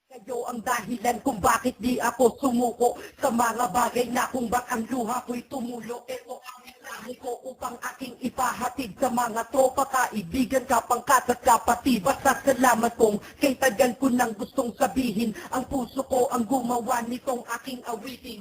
Kayo ang dahilan kung bakit di ako sumuko sa mga bagay na kung ba't ang luha ko'y tumulo. Ito ang mensahe ko upang aking ipahatid sa mga tropa, kaibigan, kapangkat at kapatid. Basta salamat kong kay tagal ko nang gustong sabihin. Ang puso ko ang gumawa nitong aking awitin.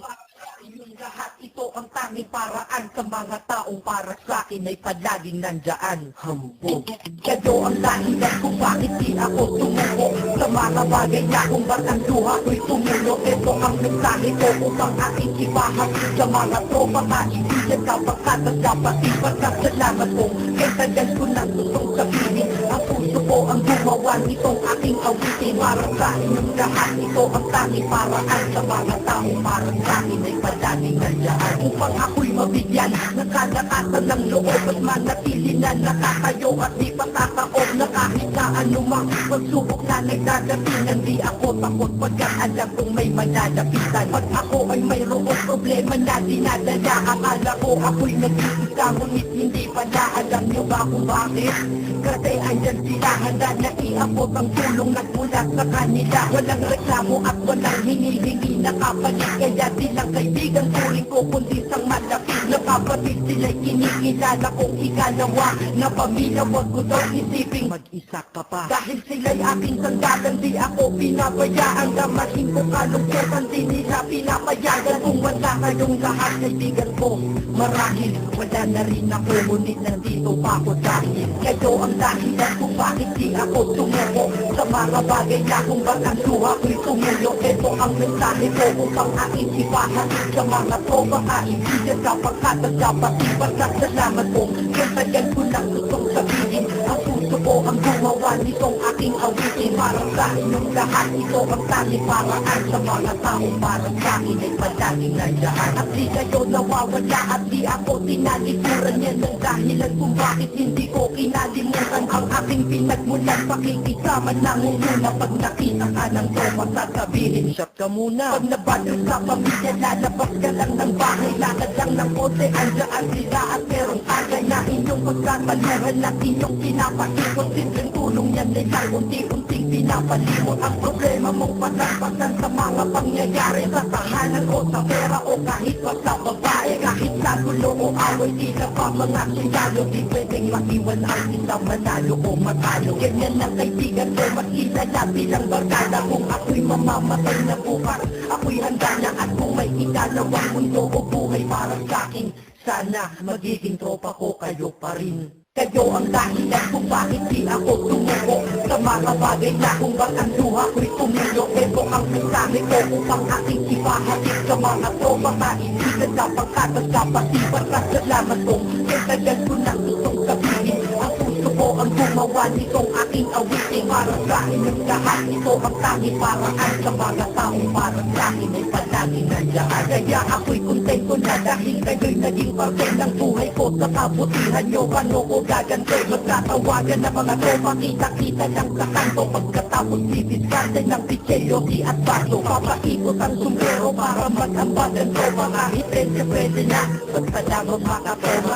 Yung lahat ito ang tanging paraan sa mga taong para sa akin ay palaging nandyan. Hambog. Kayo ang dahilan kung bakit di ako sumuko sa mga bagay na kung ba't ang luha ko'y tumulo. Ito ang mensahe ko upang aking ipahatid sa mga tropa, kaibigan, kapangkat at kapatid. Basta salamat kong kay tagal ko nang gustong sabihin. Ang puso ko ang gumawa nitong aking awitin. Para sa inyong lahat ito ang tanging paraan sa mga taong para sa akin ay palaging nandyan. Upang ako'y mabigyan ng kalakasan ng loob at manatili na nakatayo at di patataob na kahit na anumang pagsubok na nagdadatingan. Di ako takot pagkat alam kong may mananapitan. Pag ako ay mayroong problema na dinadala, akala ko ako'y nag-iisa, ngunit hindi pala. Alam niyo ba kung bakit? Kasi andyan sila, handa na iabot ang tulong nagmula sa kanila. Walang reklamo at walang hinihingi na kapalit. Kaya di lang kaibigan turing ko kundi sang malapit na kapatid. Sila'y kinikilala kong ikalawa na pamilya. Wag ko daw isiping mag-isa ka pa. Dahil sila'y aking sandalan, di ako pinabayaan. Damahin ko kalungkutan, di nila pinapayagan. Kung wala kayong lahat kaibigan ko, marahil wala na rin ako. Ngunit nandito pa ako dahil kayo ang dahilan kung bakit di ako sumuko sa mga bagay na kung ba't ang luha ko'y tumulo. Ito ang mensahe ko upang aking ipahatid sa mga tropa, kaibigan, kapangkat at kapatid. Basta salamat kong kaya tagal ko nang gustong sabihin. Ang puso ko ang gumawa nitong aking awitin. Para sa inyong lahat ito ang tanging paraan sa mga taong para sa akin ay palaging nandyan. At di kayo nawawala at di ako tinalikuran. Yan ang dahilan kung bakit hindi ko kinalimutan ang aking pinagmulan. Pakikisama nangunguna pag nakita ka ng tropa, sasabihin shot ka muna. Pag nabatrip sa pamilya, lalabas ka lang ng bahay. Lakad lang ng kote, andyan sila at merong tagay na inyong pagkamaluhan at inyong pinapaikot. Simpleng tulong yan ay lang unti-unting pinapalimot ang problema mong pasan sa mga pangyayari sa tahanan o sa pera o kahit pa sa babae. Kahit sa gulo o away, di na pa mga sundalo. Di pwedeng maiwan ang isang manalo o matalo. Ganyan ang kaibigan ko, mas ilala bilang barkada. Kung ako'y mamamatay na bukas, ako'y handa na. At kung may ikalawang mundo o buhay para sa akin, sana magiging tropa ko kayo pa rin. Kayo ang dahilan kung bakit di ako sumuko sa mga bagay na kung ba't ang luha ko'y tumulo. Ito ang mensahe ko upang aking ipahatid sa mga tropa, kaibigan, kapangkat at kapatid. Basta salamat kong kay tagal ko nang gustong sabihin. Ang puso ko ang gumawa nitong aking awitin. Para sa inyong lahat ito ang tanging paraan sa mga taong para sa akin ay palaging nandyan. Kaya ako'y kontento na dahil kayo'y naging parte ng buhay ko. Sa kabutihan nyo, ano ko gagante? Magtatawagan ng mga tropa, kita-kita lang sa kanto. Pagkatapos didiskarte ng pichelo, di at baso. Papaikot ang sombrero para mag-ambag ang tropa. Kahit pwede na, basta lang magmakatropa.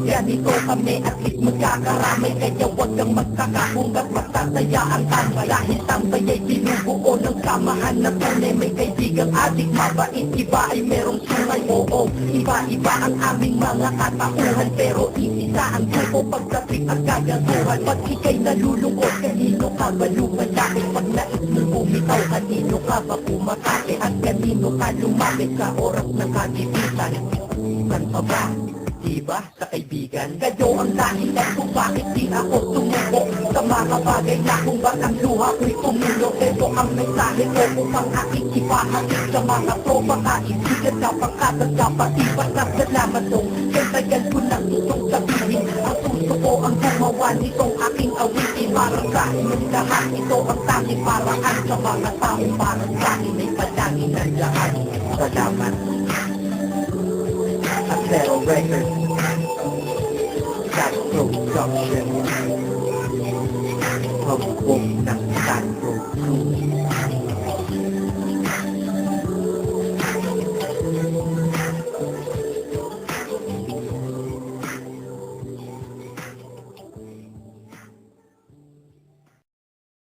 Ganito kami at least magkakaramay. Kaya huwag kang magkakahungat, magtataya ang tambay. Dahil tambay ay binubuo ng samahan na tunay. May kaibigang adik, mabait, iba ay merong sungay. Oo, iba-iba ang aming mga katauhan. Pero iisa ang grupo pagdating ang kagaguhan. Pag ika'y nalulungkot, kanino ka ba lumalaki? Pag nais mo bumitaw, kanino ka ba pumatake? At kanino ka lumapit sa oras ng kagipitan? Kan pa ba? Diba sa kaibigan? Kayo ang dahilan kung bakit di ako sumuko sa mga bagay na kung ba't ang luha ko'y tumulo. Ito ang mensahe ko upang aking ipahatid sa mga tropa, kaibigan, kapangkat at kapatid. Basta salamat kong kay tagal ko nang gustong sabihin. Ang puso ko ang gumawa nitong aking awitin. Para sa inyong lahat ito ang tanging paraan sa mga taong para sa akin ay palaging nandyan. Salamat. Acero Records, Castro Junction, Pagpong ng Castro Cruz.